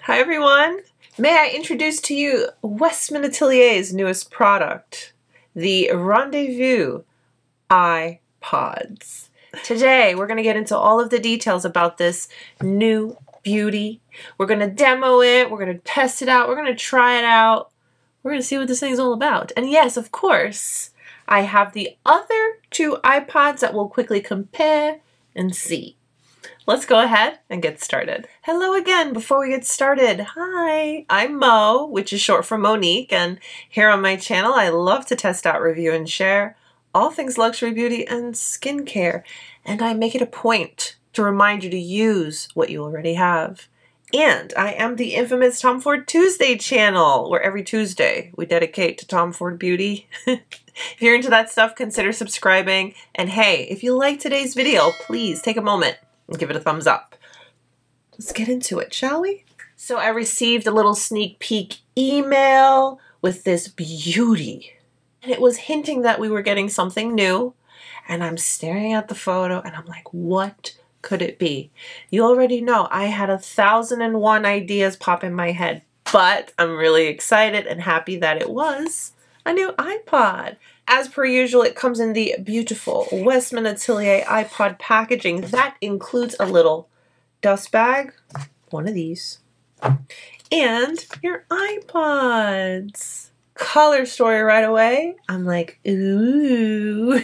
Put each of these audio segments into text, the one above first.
Hi everyone! May I introduce to you WESTMAN Atelier's newest product, the Rendez-Vous eye pods. Today we're going to get into all of the details about this new beauty. We're going to demo it, we're going to test it out, we're going to try it out, we're going to see what this thing's all about. And yes, of course, I have the other two iPods that we'll quickly compare and see. Let's go ahead and get started. Hello again. Before we get started, hi, I'm Mo, which is short for Monique, and here on my channel I love to test out, review, and share all things luxury beauty and skincare, and I make it a point to remind you to use what you already have. And I am the infamous Tom Ford Tuesday channel, where every Tuesday we dedicate to Tom Ford beauty. If you're into that stuff, consider subscribing, and hey, if you like today's video, please take a moment and give it a thumbs up. Let's get into it, shall we? So I received a little sneak peek email with this beauty, and it was hinting that we were getting something new, and I'm staring at the photo and I'm like, what could it be? You already know I had 1,001 ideas pop in my head, but I'm really excited and happy that it was a new iPod. As per usual, it comes in the beautiful WESTMAN Atelier iPod packaging. That includes a little dust bag, one of these, and your iPods. Color story right away. I'm like, ooh.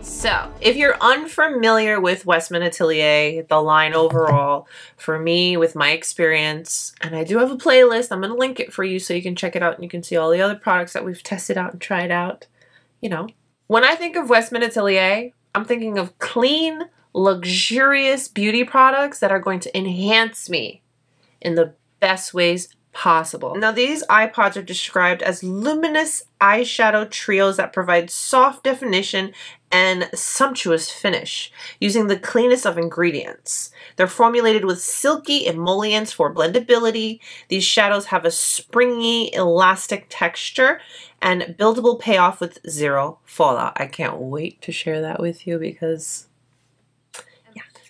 So, if you're unfamiliar with WESTMAN Atelier, the line overall, for me, with my experience, and I do have a playlist, I'm going to link it for you so you can check it out and you can see all the other products that we've tested out and tried out. You know, when I think of WESTMAN Atelier, I'm thinking of clean, luxurious beauty products that are going to enhance me in the best ways possible. Now, these iPods are described as luminous eyeshadow trios that provide soft definition and sumptuous finish using the cleanest of ingredients. They're formulated with silky emollients for blendability. These shadows have a springy, elastic texture and buildable payoff with zero fallout. I can't wait to share that with you because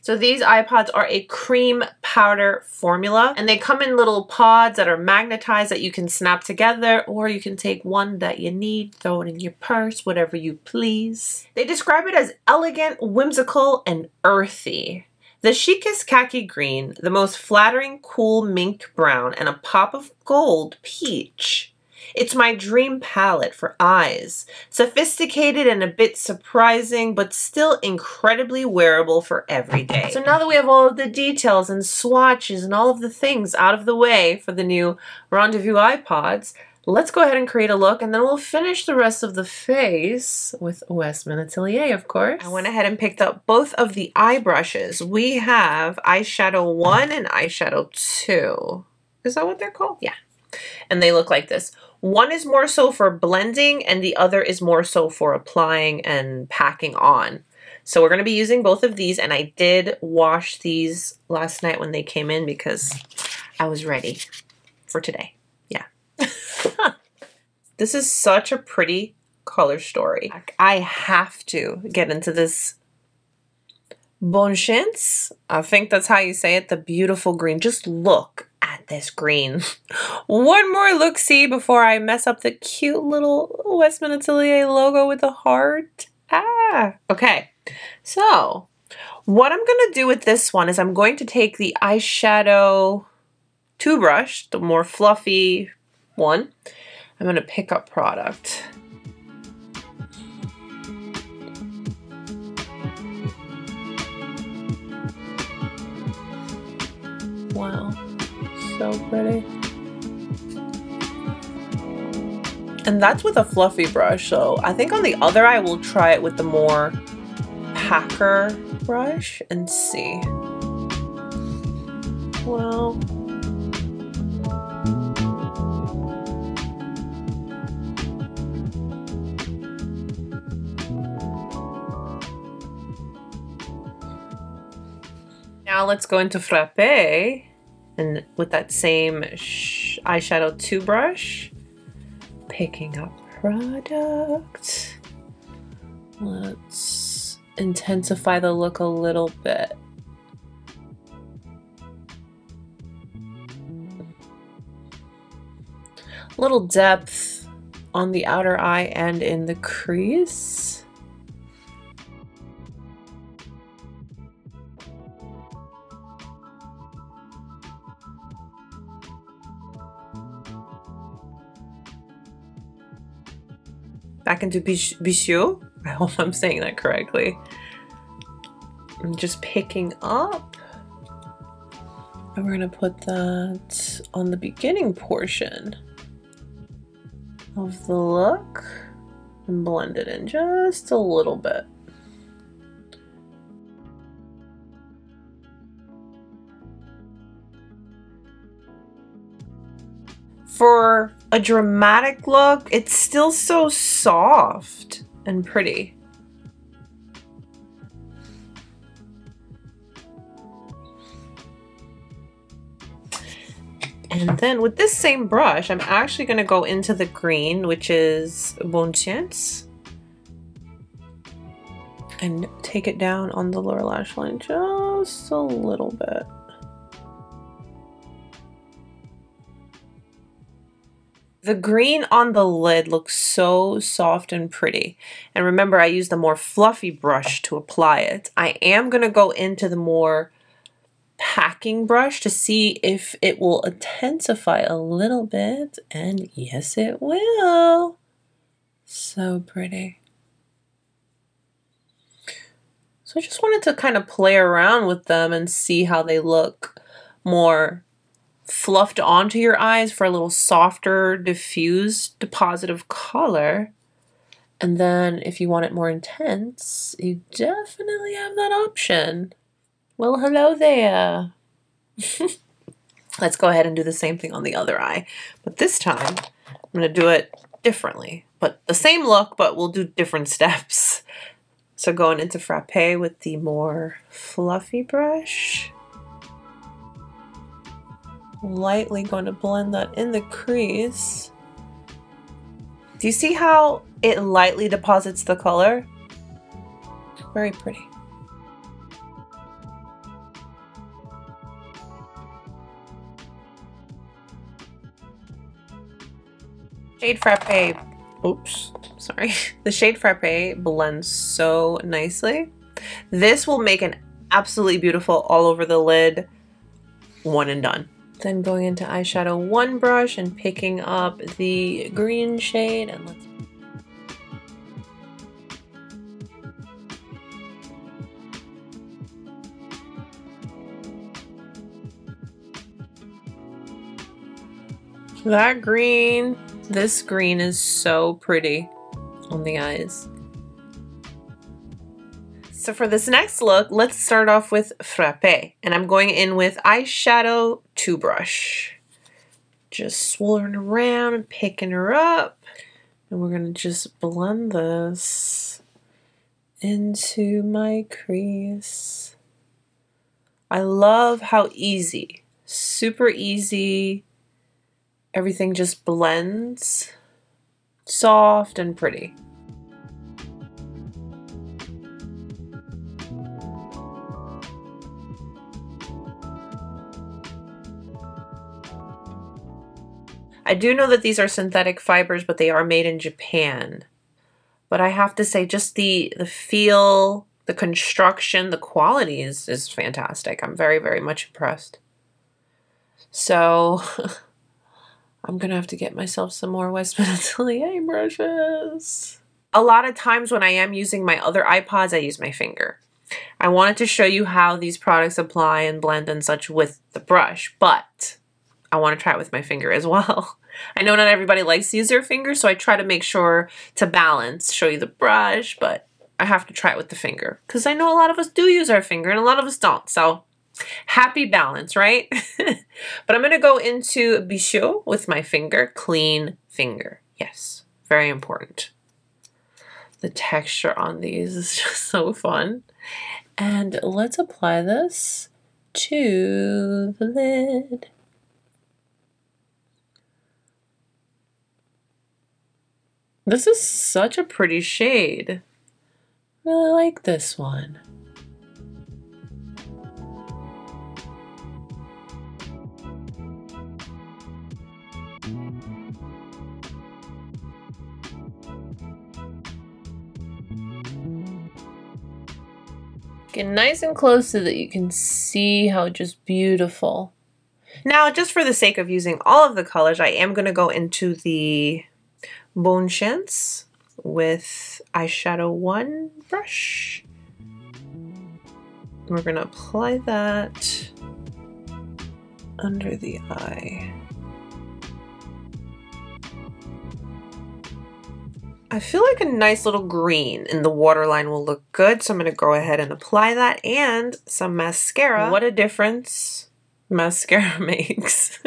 so these iPods are a cream powder formula, and they come in little pods that are magnetized that you can snap together, or you can take one that you need, throw it in your purse, whatever you please. They describe it as elegant, whimsical, and earthy. The chicest khaki green, the most flattering cool mink brown, and a pop of gold peach. It's my dream palette for eyes. Sophisticated and a bit surprising, but still incredibly wearable for every day. So now that we have all of the details and swatches and all of the things out of the way for the new Rendez-Vous iPods, let's go ahead and create a look, and then we'll finish the rest of the face with WESTMAN Atelier, of course. I went ahead and picked up both of the eye brushes. We have Eyeshadow 1 and Eyeshadow 2. Is that what they're called? Yeah. And they look like this. One is more so for blending and the other is more so for applying and packing on. So we're going to be using both of these, and I did wash these last night when they came in because I was ready for today. Yeah. This is such a pretty color story. I have to get into this bonne chance. I think that's how you say it. The beautiful green. Just look at this green. One more look-see before I mess up the cute little WESTMAN Atelier logo with a heart. Okay. So, what I'm going to do with this one is I'm going to take the Eyeshadow 2 brush, the more fluffy one. I'm going to pick up product. Wow. So pretty. And that's with a fluffy brush, so I think on the other eye we'll try it with the more packer brush and see. well. Now let's go into Frappe, and with that same eyeshadow 2 brush, picking up product. Let's intensify the look a little bit. A little depth on the outer eye and in the crease. Back into Bichot. I hope I'm saying that correctly. I'm just picking up. And we're gonna put that on the beginning portion of the look and blend it in just a little bit. For a dramatic look, it's still so soft and pretty. And then with this same brush, I'm actually going to go into the green, which is Bon Chance, and take it down on the lower lash line just a little bit. The green on the lid looks so soft and pretty. And remember, I used a more fluffy brush to apply it. I am going to go into the more packing brush to see if it will intensify a little bit. And yes, it will. So pretty. So I just wanted to kind of play around with them and see how they look more fluffed onto your eyes for a little softer, diffused deposit of color. And then if you want it more intense, you definitely have that option. Well, hello there. Let's go ahead and do the same thing on the other eye. But this time, I'm going to do it differently. But the same look, but we'll do different steps. So going into Frappe with the more fluffy brush. Lightly going to blend that in the crease. Do you see how it lightly deposits the color? Very pretty. Shade Frappe, oops, sorry. The shade Frappe blends so nicely. This will make an absolutely beautiful all over the lid, one and done. Then going into eyeshadow 1 brush and picking up the green shade, and let's that green, this green is so pretty on the eyes. So for this next look, let's start off with Frappe. And I'm going in with eyeshadow 2 brush. Just swirling around and picking her up. And we're going to just blend this into my crease. I love how easy, super easy, everything just blends. Soft and pretty. I do know that these are synthetic fibers, but they are made in Japan. But I have to say, just the feel, the construction, the quality is fantastic. I'm very, very much impressed. So I'm gonna have to get myself some more WESTMAN Atelier brushes. A lot of times when I am using my other iPods, I use my finger. I wanted to show you how these products apply and blend and such with the brush, but I want to try it with my finger as well. I know not everybody likes to use their finger, so I try to make sure to balance, show you the brush, but I have to try it with the finger because I know a lot of us do use our finger and a lot of us don't. So Happy balance, right? But I'm going to go into Bichot with my finger, clean finger. Yes, very important. The texture on these is just so fun. And let's apply this to the lid. This is such a pretty shade. I really like this one. Get nice and close so that you can see how just beautiful. Now, just for the sake of using all of the colors, I am going to go into the Bonne Chance with Eyeshadow 1 brush. We're going to apply that under the eye. I feel like a nice little green in the waterline will look good, so I'm going to go ahead and apply that and some mascara. What a difference mascara makes.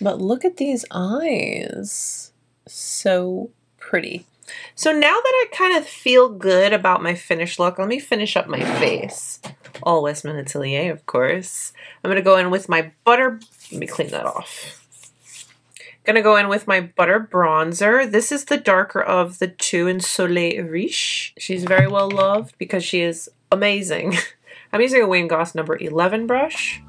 But look at these eyes. So pretty. So now that I kind of feel good about my finished look, let me finish up my face. All Westman Atelier, of course. I'm going to go in with my butter. Let me clean that off. Gonna go in with my butter bronzer. This is the darker of the two in Soleil Riche. She's very well loved because she is amazing. I'm using a Wayne Goss number 11 brush.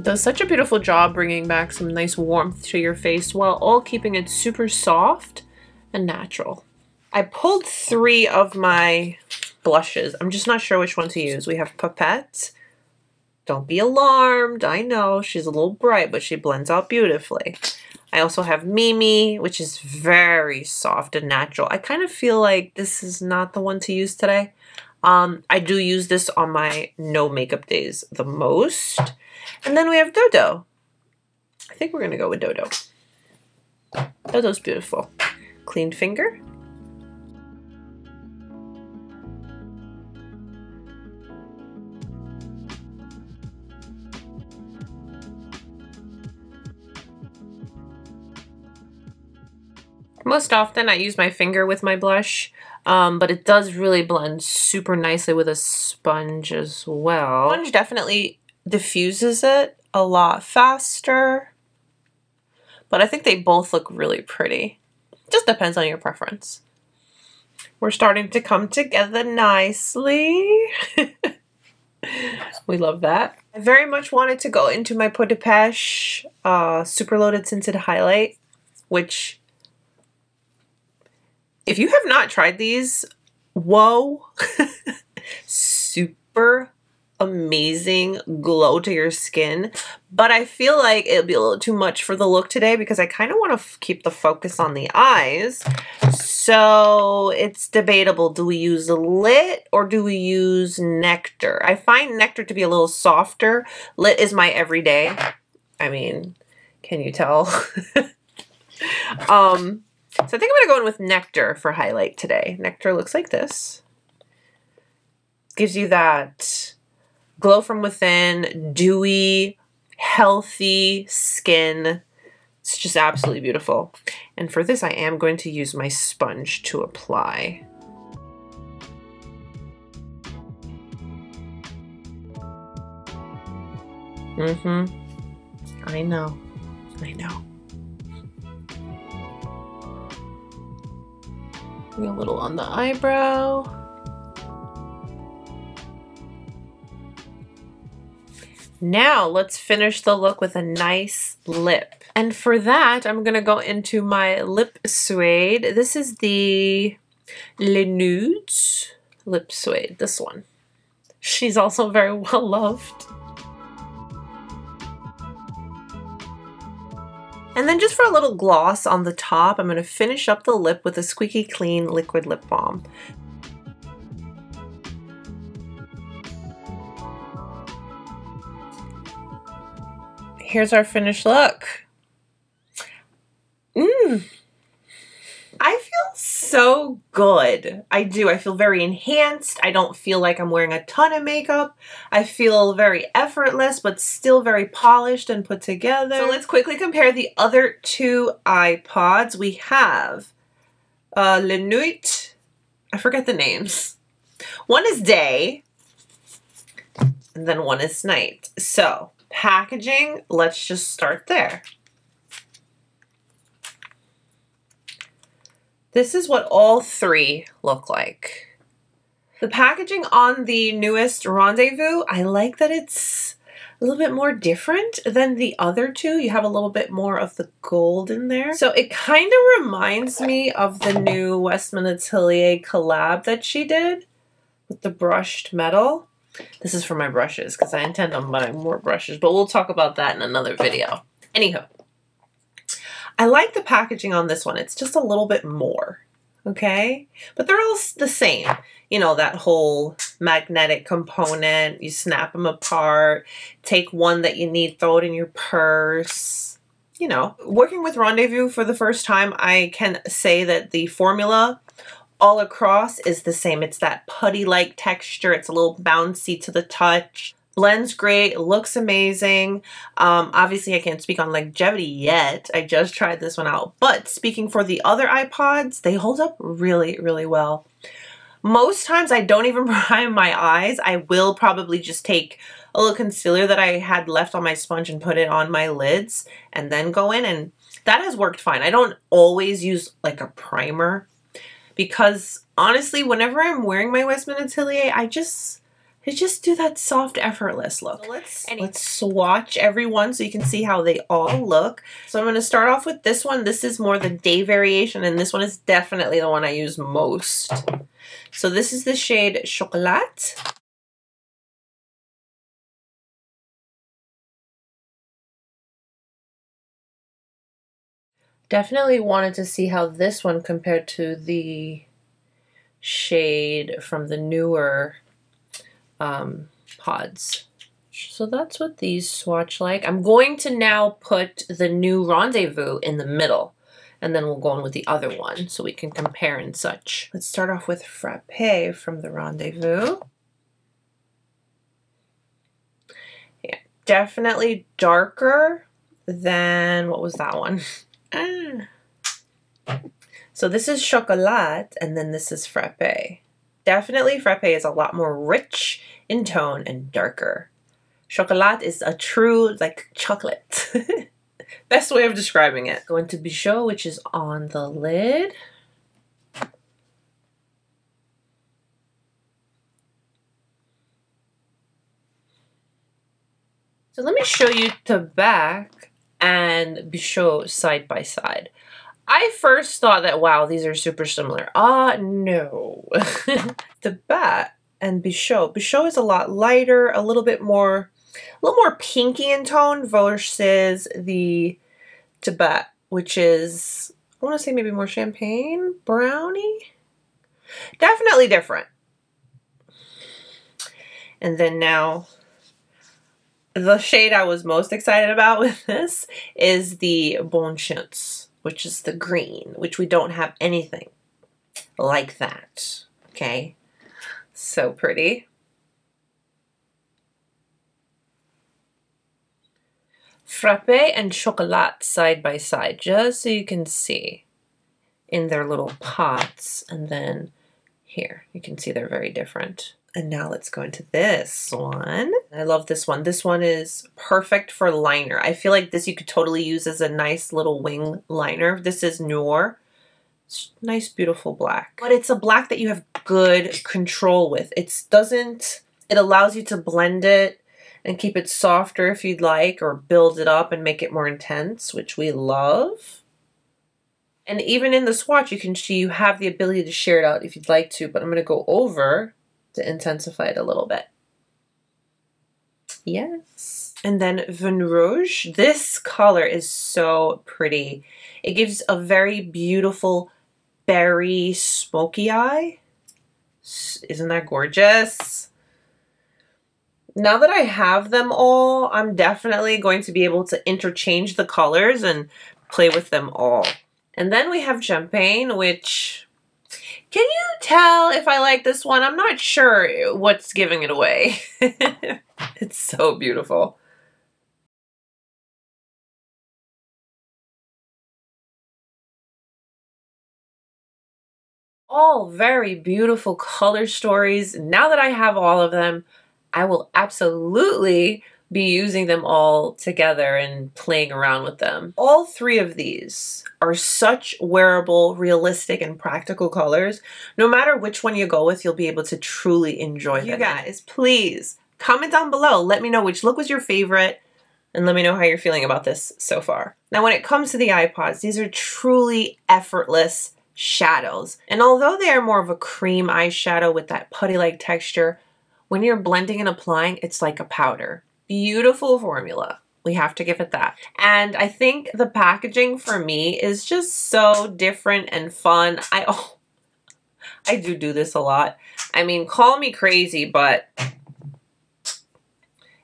Does such a beautiful job bringing back some nice warmth to your face while all keeping it super soft and natural. I pulled 3 of my blushes. I'm just not sure which one to use. We have Papette. Don't be alarmed. I know she's a little bright, but she blends out beautifully. I also have Mimi, which is very soft and natural. I kind of feel like this is not the one to use today. I do use this on my no makeup days the most. And then we have Dodo. I think we're going to go with Dodo. Dodo's beautiful. Clean finger. Most often I use my finger with my blush, but it does really blend super nicely with a sponge as well. Sponge definitely diffuses it a lot faster, but I think they both look really pretty. Just depends on your preference. We're starting to come together nicely. We love that. I very much wanted to go into my Peau de Peche Super Loaded Tinted Highlight, which, if you have not tried these, whoa, super amazing glow to your skin. But I feel like it'll be a little too much for the look today because I kind of want to keep the focus on the eyes. So it's debatable. Do we use Lit or do we use Nectar? I find Nectar to be a little softer. Lit is my everyday. I mean, can you tell? So I think I'm going to go in with Nectar for highlight today. Nectar looks like this. Gives you that glow from within, dewy, healthy skin. It's just absolutely beautiful. And for this, I am going to use my sponge to apply. I know. I know. A little on the eyebrow. Now let's finish the look with a nice lip. And for that, I'm going to go into my lip suede. This is the Les Nudes lip suede, this one. She's also very well loved. And then just for a little gloss on the top, I'm going to finish up the lip with a Squeaky Clean Liquid Lip Balm. here's our finished look. I feel so good. I do. I feel very enhanced. I don't feel like I'm wearing a ton of makeup. I feel very effortless, but still very polished and put together. So let's quickly compare the other two eye pods. We have Le Nuits. I forget the names. One is day, and then one is night. So packaging, let's just start there. This is what all three look like. The packaging on the newest Rendezvous, I like that it's a little bit more different than the other two. You have a little bit more of the gold in there. So it kind of reminds me of the new WESTMAN Atelier collab that she did with the brushed metal. This is for my brushes because I intend on buying more brushes, but we'll talk about that in another video. Anywho. I like the packaging on this one. It's just a little bit more, okay? But they're all the same. You know, that whole magnetic component. You snap them apart, take one that you need, throw it in your purse. You know, working with Rendezvous for the first time, I can say that the formula all across is the same. It's that putty-like texture. It's a little bouncy to the touch. Blends great, it looks amazing. Obviously I can't speak on longevity yet. I just tried this one out. But speaking for the other iPods, they hold up really, really well. Most times I don't even prime my eyes. I will probably just take a little concealer that I had left on my sponge and put it on my lids and then go in, and that has worked fine. I don't always use like a primer because honestly, whenever I'm wearing my WESTMAN Atelier, I just do that soft, effortless look. So let's swatch every one so you can see how they all look. So I'm going to start off with this one. This is more the day variation, and this one is definitely the one I use most. So this is the shade Chocolat. Definitely wanted to see how this one compared to the shade from the newer pods. So that's what these swatch like. I'm going to now put the new Rendezvous in the middle, and then we'll go on with the other one so we can compare and such. Let's start off with Frappe from the Rendezvous. Yeah, definitely darker than, what was that one? So this is Chocolat, and then this is Frappe. Definitely Frappe is a lot more rich in tone and darker. Chocolat is a true, like, chocolate. Best way of describing it. Going to Peche, which is on the lid. So let me show you the back and Peche side by side. I first thought that, wow, these are super similar. No. The back and Peche. Peche is a lot lighter, a little more pinky in tone versus the Tibet, which is, I want to say maybe more champagne, brownie. Definitely different. And then now, the shade I was most excited about with this is the Bonne Chance, which is the green, which we don't have anything like that, okay? So pretty. Frappe and Chocolat side by side, just so you can see in their little pots. And then here, you can see they're very different. And now let's go into this one. I love this one. This one is perfect for liner. I feel like this you could totally use as a nice little wing liner. This is Noir. It's nice, beautiful black. But it's a black that you have good control with. It allows you to blend it and keep it softer if you'd like, or build it up and make it more intense, which we love. And even in the swatch, you can see you have the ability to share it out if you'd like to, but I'm going to go over to intensify it a little bit. Yes. And then Vin Rouge. This color is so pretty. It gives a very beautiful berry smoky eye. Isn't that gorgeous? Now that I have them all, I'm definitely going to be able to interchange the colors and play with them all. And then we have Champagne, which, can you tell if I like this one? I'm not sure what's giving it away. It's so beautiful. All very beautiful color stories. Now that I have all of them, I will absolutely be using them all together and playing around with them. All three of these are such wearable, realistic, and practical colors. No matter which one you go with, you'll be able to truly enjoy them. You guys, please comment down below. Let me know which look was your favorite, and let me know how you're feeling about this so far. Now, when it comes to the eye pods, these are truly effortless shadows. And although they are more of a cream eyeshadow with that putty-like texture, when you're blending and applying, it's like a powder. Beautiful formula. We have to give it that. And I think the packaging for me is just so different and fun. I do this a lot. I mean, call me crazy, but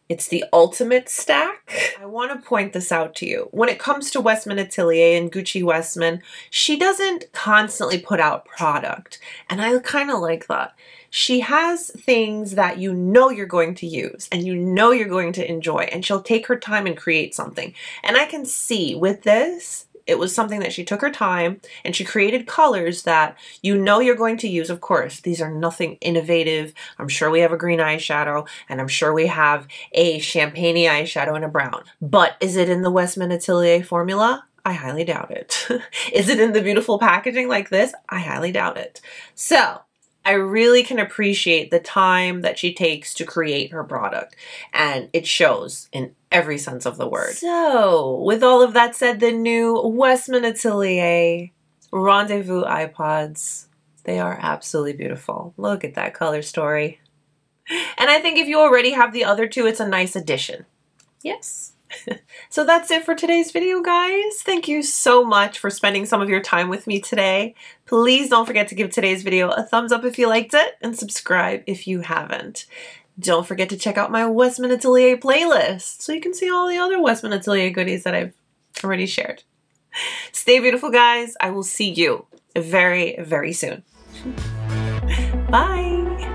it's the ultimate stack. I want to point this out to you. When it comes to Westman Atelier and Gucci Westman, she doesn't constantly put out product. And I kind of like that. She has things that you know you're going to use and you know you're going to enjoy, and she'll take her time and create something. And I can see with this, it was something that she took her time and she created colors that you know you're going to use. Of course, these are nothing innovative. I'm sure we have a green eyeshadow and I'm sure we have a champagne eyeshadow and a brown. But is it in the Westman Atelier formula? I highly doubt it. Is it in the beautiful packaging like this? I highly doubt it. So I really can appreciate the time that she takes to create her product, and it shows in every sense of the word. So, with all of that said, the new Westman Atelier Rendezvous iPods, they are absolutely beautiful. Look at that color story. And I think if you already have the other two, it's a nice addition. Yes. So that's it for today's video, guys. Thank you so much for spending some of your time with me today. Please don't forget to give today's video a thumbs up if you liked it, and subscribe if you haven't. Don't forget to check out my Westman Atelier playlist so you can see all the other Westman Atelier goodies that I've already shared. Stay beautiful, guys. I will see you very, very soon. Bye.